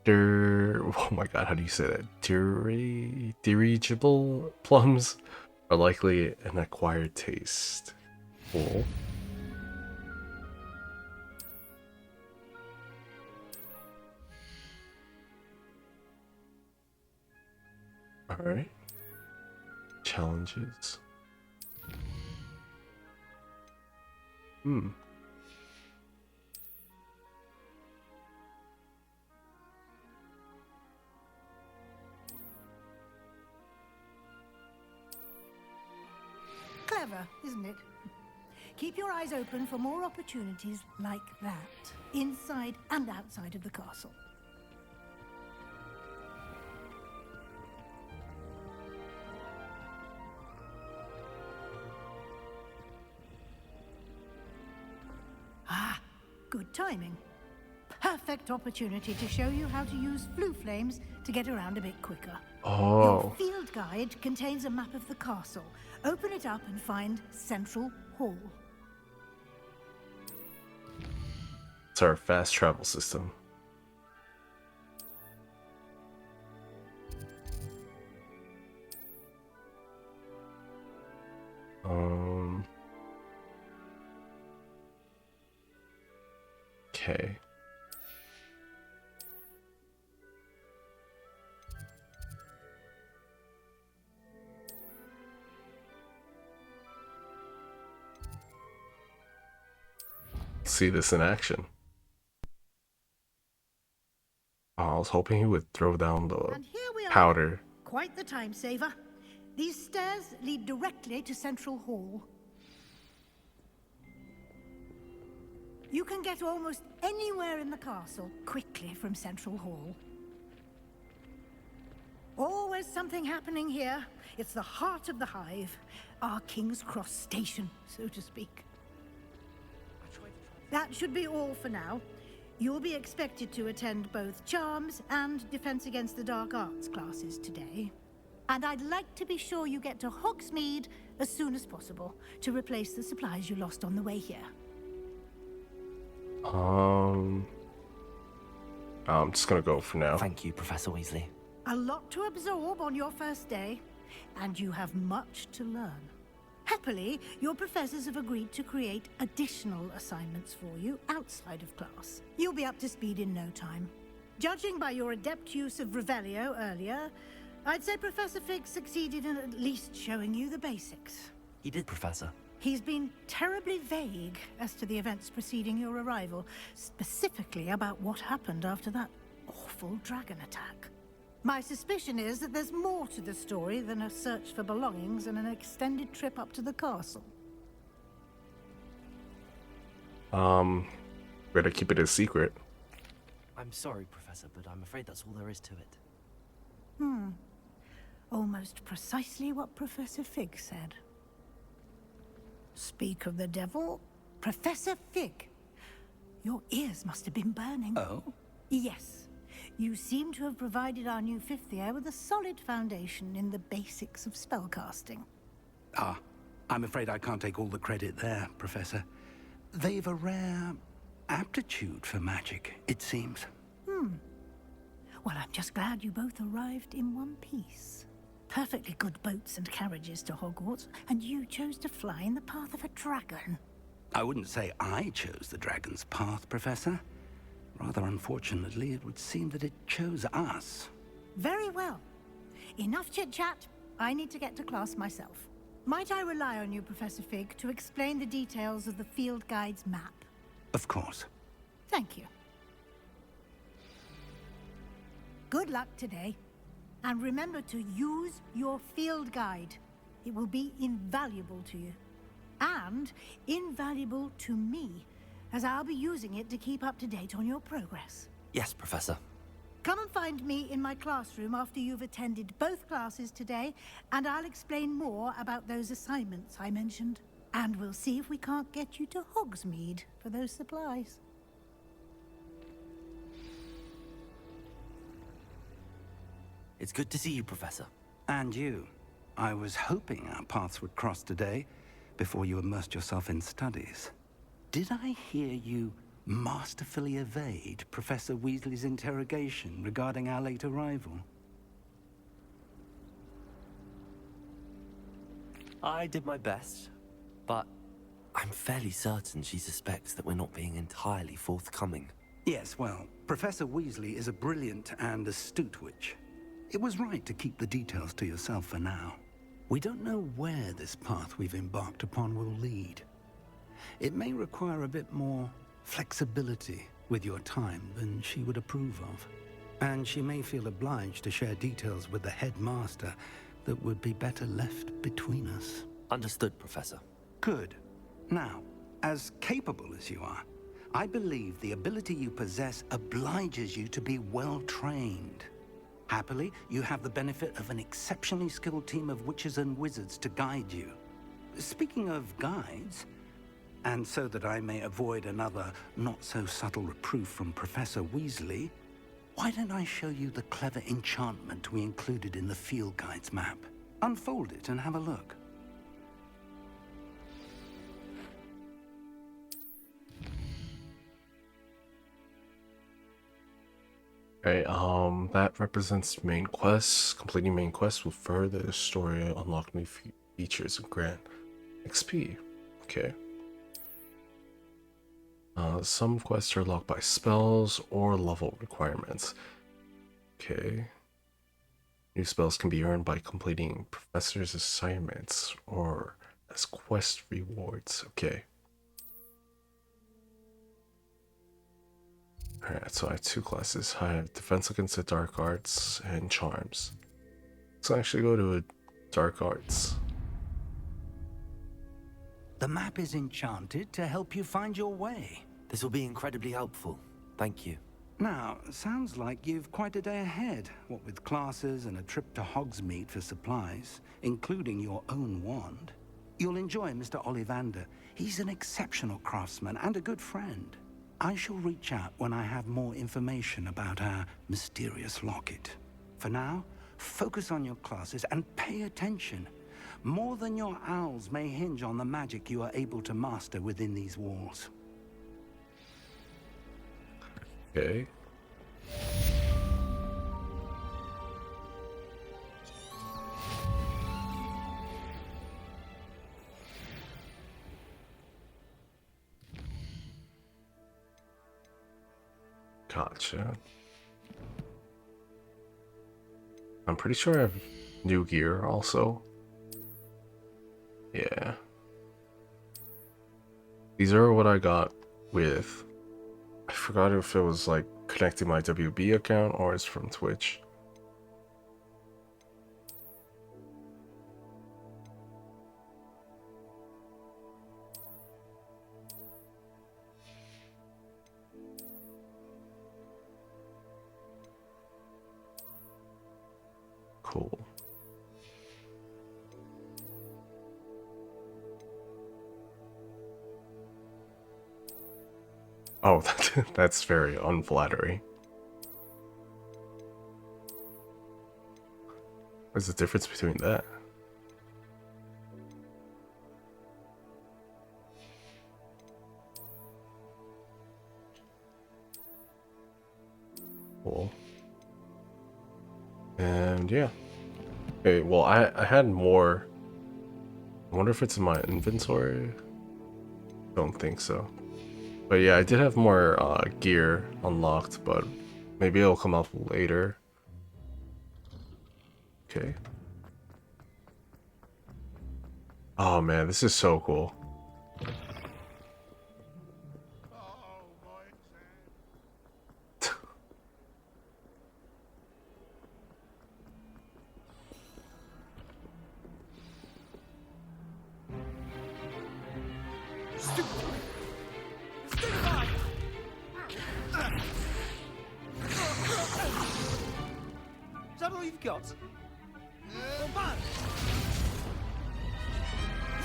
A: oh my god, how do you say that? Dirigible plums, are likely an acquired taste. Cool. Alright. Challenges.
K: Clever, isn't it? Keep your eyes open for more opportunities like that, inside and outside of the castle. Ah, good timing. perfect opportunity to show you how to use flue flames to get around a bit quicker.
A: Oh.
K: Your field guide contains a map of the castle. Open it up and find Central Hall.
A: It's our fast travel system. Okay. See this in action. Oh, I was hoping he would throw down the
K: And here we are.
A: powder.
K: Quite the time saver. These stairs lead directly to Central Hall. You can get almost anywhere in the castle quickly from Central Hall. Always something happening here. It's the heart of the hive, our King's Cross station, so to speak. That should be all for now. You'll be expected to attend both Charms and Defense Against the Dark Arts classes today. And I'd like to be sure you get to Hogsmeade as soon as possible to replace the supplies you lost on the way here.
A: I'm just gonna go for now.
E: Thank you, Professor Weasley.
K: A lot to absorb on your first day, and you have much to learn. Happily, your professors have agreed to create additional assignments for you outside of class. You'll be up to speed in no time. Judging by your adept use of Revelio earlier, I'd say Professor Fig succeeded in at least showing you the basics.
E: He did, Professor.
K: He's been terribly vague as to the events preceding your arrival, specifically about what happened after that awful dragon attack. My suspicion is that there's more to the story than a search for belongings and an extended trip up to the castle.
A: Better keep it a secret.
E: I'm sorry, Professor, but I'm afraid that's all there is to it.
K: Almost precisely what Professor Fig said. Speak of the devil, Professor Fig. Your ears must have been burning.
D: Oh?
K: Yes. You seem to have provided our new fifth year with a solid foundation in the basics of spellcasting.
D: Ah, I'm afraid I can't take all the credit there, Professor. They've a rare aptitude for magic, it seems.
K: Well, I'm just glad you both arrived in one piece. Perfectly good boats and carriages to Hogwarts, and you chose to fly in the path of a dragon.
D: I wouldn't say I chose the dragon's path, Professor. Rather unfortunately, it would seem that it chose us.
K: Very well. Enough chit-chat. I need to get to class myself. Might I rely on you, Professor Fig, to explain the details of the field guide's map?
D: Of course.
K: Thank you. Good luck today. And remember to use your field guide. It will be invaluable to you. And invaluable to me, as I'll be using it to keep up to date on your progress.
E: Yes, Professor.
K: Come and find me in my classroom after you've attended both classes today, and I'll explain more about those assignments I mentioned. And we'll see if we can't get you to Hogsmeade for those supplies.
E: It's good to see you, Professor.
D: And you. I was hoping our paths would cross today, before you immersed yourself in studies. Did I hear you masterfully evade Professor Weasley's interrogation regarding our late arrival?
E: I did my best, but I'm fairly certain she suspects that we're not being entirely forthcoming.
D: Yes, well, Professor Weasley is a brilliant and astute witch. It was right to keep the details to yourself for now. We don't know where this path we've embarked upon will lead. It may require a bit more flexibility with your time than she would approve of. And she may feel obliged to share details with the headmaster that would be better left between us.
E: Understood, Professor.
D: Good. Now, as capable as you are, I believe the ability you possess obliges you to be well trained. Happily, you have the benefit of an exceptionally skilled team of witches and wizards to guide you. Speaking of guides,
B: And so that I may avoid another not-so-subtle reproof from Professor Weasley, why don't I show you the clever enchantment we included in the field guide's map? Unfold it and have a look.
A: Okay, that represents main quests. Completing main quests will further the story, unlock new features, and grant XP. Okay. Some quests are locked by spells or level requirements. Okay. New spells can be earned by completing professor's assignments or as quest rewards. Okay. Alright, so I have two classes. I have defense against the dark arts and charms. Let's actually go to dark arts.
B: The map is enchanted to help you find your way.
E: This will be incredibly helpful. Thank you.
B: Now, sounds like you've quite a day ahead, what with classes and a trip to Hogsmeade for supplies, including your own wand. You'll enjoy Mr. Ollivander. He's an exceptional craftsman and a good friend. I shall reach out when I have more information about our mysterious locket. For now, focus on your classes and pay attention. More than your owls may hinge on the magic you are able to master within these walls.
A: Okay. Gotcha. I'm pretty sure I have new gear also. Yeah. These are what I got with... I forgot if it was like connecting my WB account or it's from Twitch. Cool. Oh, that's very unflattering. What's the difference between that? Cool. And yeah. Okay, well, I had more. I wonder if it's in my inventory. Don't think so. But yeah, I did have more gear unlocked, but maybe it'll come up later. Okay. Oh man, this is so cool.
N: Is that all you've got?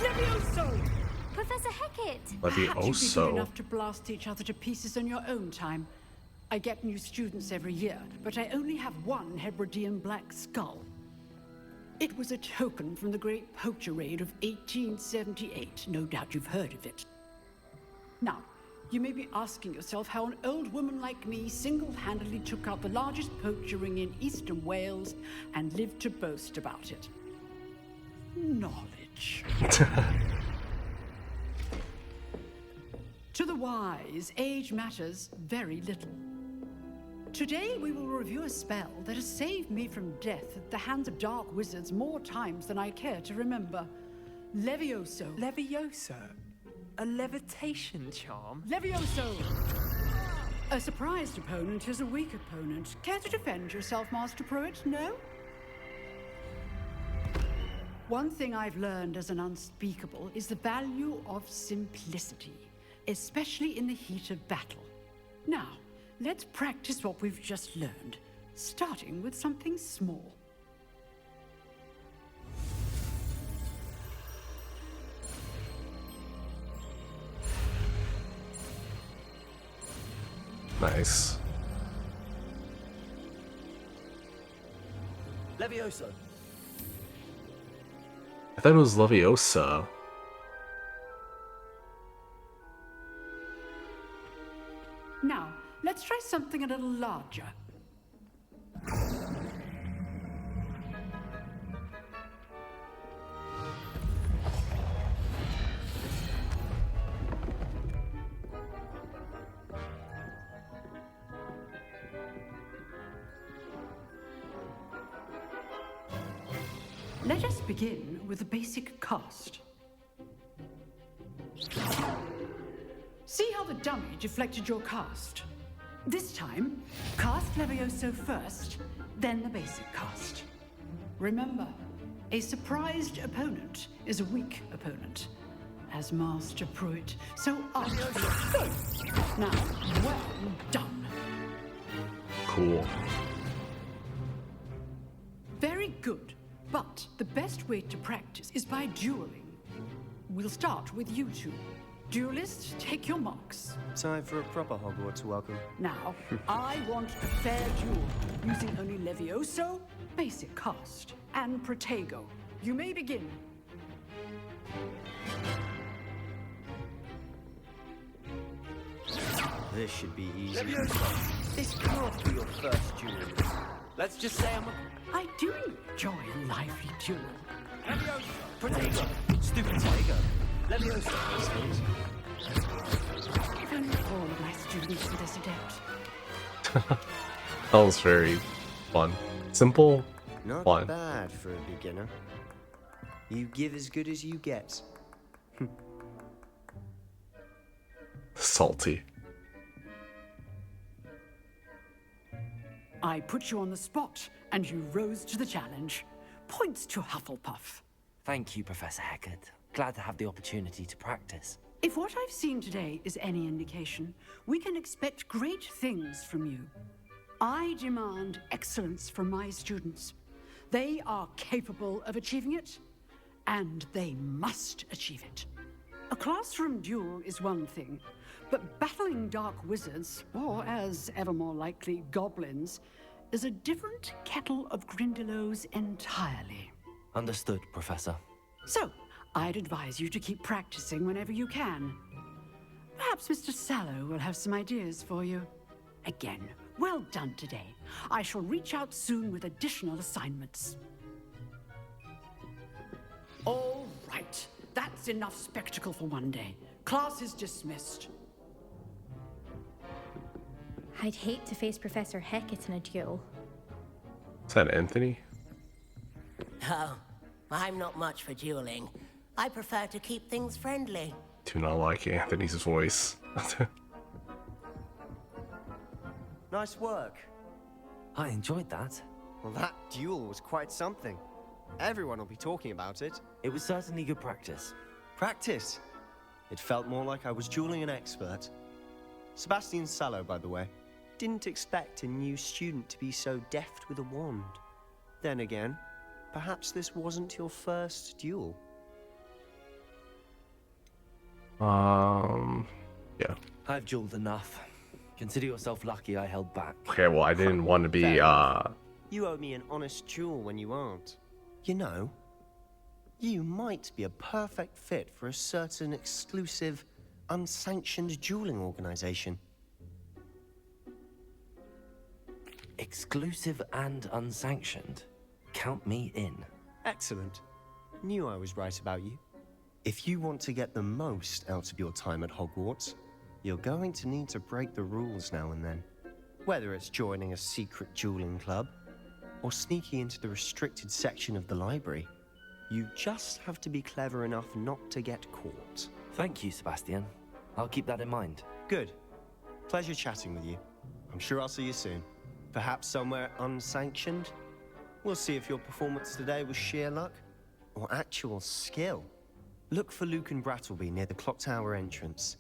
R: Levioso! Professor Hecat!
S: Perhaps you'd be good enough to blast each other to pieces on your own time. I get new students every year, but I only have one Hebridean black skull. It was a token from the Great Poacher Raid of 1878. No doubt you've heard of it. Now, you may be asking yourself how an old woman like me single-handedly took out the largest poacher ring in eastern Wales and lived to boast about it. Knowledge. To the wise, age matters very little. Today we will review a spell that has saved me from death at the hands of dark wizards more times than I care to remember. Levioso.
N: Levioso? A levitation charm?
S: Levioso! A surprised opponent is a weak opponent. Care to defend yourself, Master Pruitt? No? One thing I've learned as an unspeakable is the value of simplicity, especially in the heat of battle. Now, let's practice what we've just learned, starting with something small.
A: Nice.
E: Levioso.
A: I thought it was Leviosa.
S: Now, let's try something a little larger. Let us begin with the basic cast. See how the dummy deflected your cast? This time, cast Levioso first, then the basic cast. Remember, a surprised opponent is a weak opponent, as Master Pruitt so artfully. Now, well done.
A: Cool.
S: Very good. But the best way to practice is by dueling. We'll start with you two. Duelists, take your marks.
T: Time for a proper Hogwarts welcome.
S: Now, I want a fair duel, using only Levioso, basic cast, and Protego. You may begin.
T: This should be easy.
E: Levioso, this can't be your first duel. Let's just say
S: I do enjoy a lively duel.
E: Levioso, Protego, stupid Protego. Levioso.
S: If only all of my students were this adept.
A: That was very fun. Simple,
T: Not
A: fun.
T: bad for a beginner. You give as good as you get.
A: Salty.
S: I put you on the spot, and you rose to the challenge. Points to Hufflepuff.
E: Thank you, Professor Hecat. Glad to have the opportunity to practice.
S: If what I've seen today is any indication, we can expect great things from you. I demand excellence from my students. They are capable of achieving it, and they must achieve it. A classroom duel is one thing, but battling dark wizards, or as ever more likely, goblins, is a different kettle of Grindylows entirely.
E: Understood, Professor.
S: So, I'd advise you to keep practicing whenever you can. Perhaps Mr. Sallow will have some ideas for you. Again, well done today. I shall reach out soon with additional assignments. All right, that's enough spectacle for one day. Class is dismissed.
U: I'd hate to face Professor Hecat in a duel.
A: Is that Anthony?
O: Oh, I'm not much for dueling. I prefer to keep things friendly.
A: Do not like Anthony's voice.
T: Nice work.
E: I enjoyed that.
T: Well, that duel was quite something. Everyone will be talking about it.
E: It was certainly good practice.
T: Practice? It felt more like I was dueling an expert. Sebastian Sallow, by the way. Didn't expect a new student to be so deft with a wand. Then again, perhaps this wasn't your first duel.
A: Yeah.
E: I've dueled enough. Consider yourself lucky I held back.
A: Okay, well, I didn't want to be,
T: You owe me an honest duel when you aren't. You know, you might be a perfect fit for a certain exclusive, unsanctioned dueling organization.
E: Exclusive and unsanctioned. Count me in.
T: Excellent. Knew I was right about you. If you want to get the most out of your time at Hogwarts, you're going to need to break the rules now and then. Whether it's joining a secret dueling club, or sneaking into the restricted section of the library, you just have to be clever enough not to get caught.
E: Thank you, Sebastian. I'll keep that in mind.
T: Good. Pleasure chatting with you. I'm sure I'll see you soon. Perhaps somewhere unsanctioned? We'll see if your performance today was sheer luck, or actual skill. Look for Luke and Brattleby near the clock tower entrance.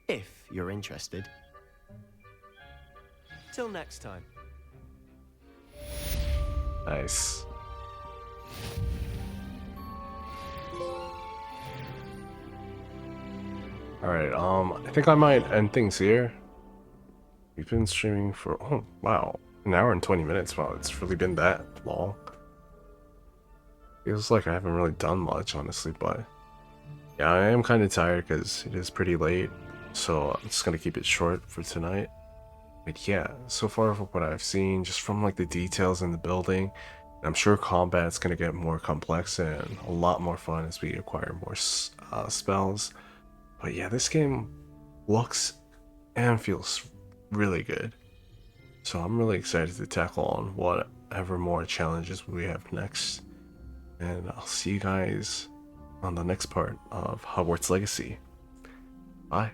T: If you're interested. Till next time.
A: Nice. Alright, I think I might end things here. We've been streaming for, oh wow, an hour and 20 minutes. Wow, it's really been that long. Feels like I haven't really done much, honestly, but yeah, I am kind of tired because it is pretty late, so I'm just gonna keep it short for tonight. But yeah, so far from what I've seen, just from like the details in the building, I'm sure combat's gonna get more complex and a lot more fun as we acquire more spells. But yeah, this game looks and feels really good. So I'm really excited to tackle on whatever more challenges we have next. And I'll see you guys on the next part of Hogwarts Legacy. Bye.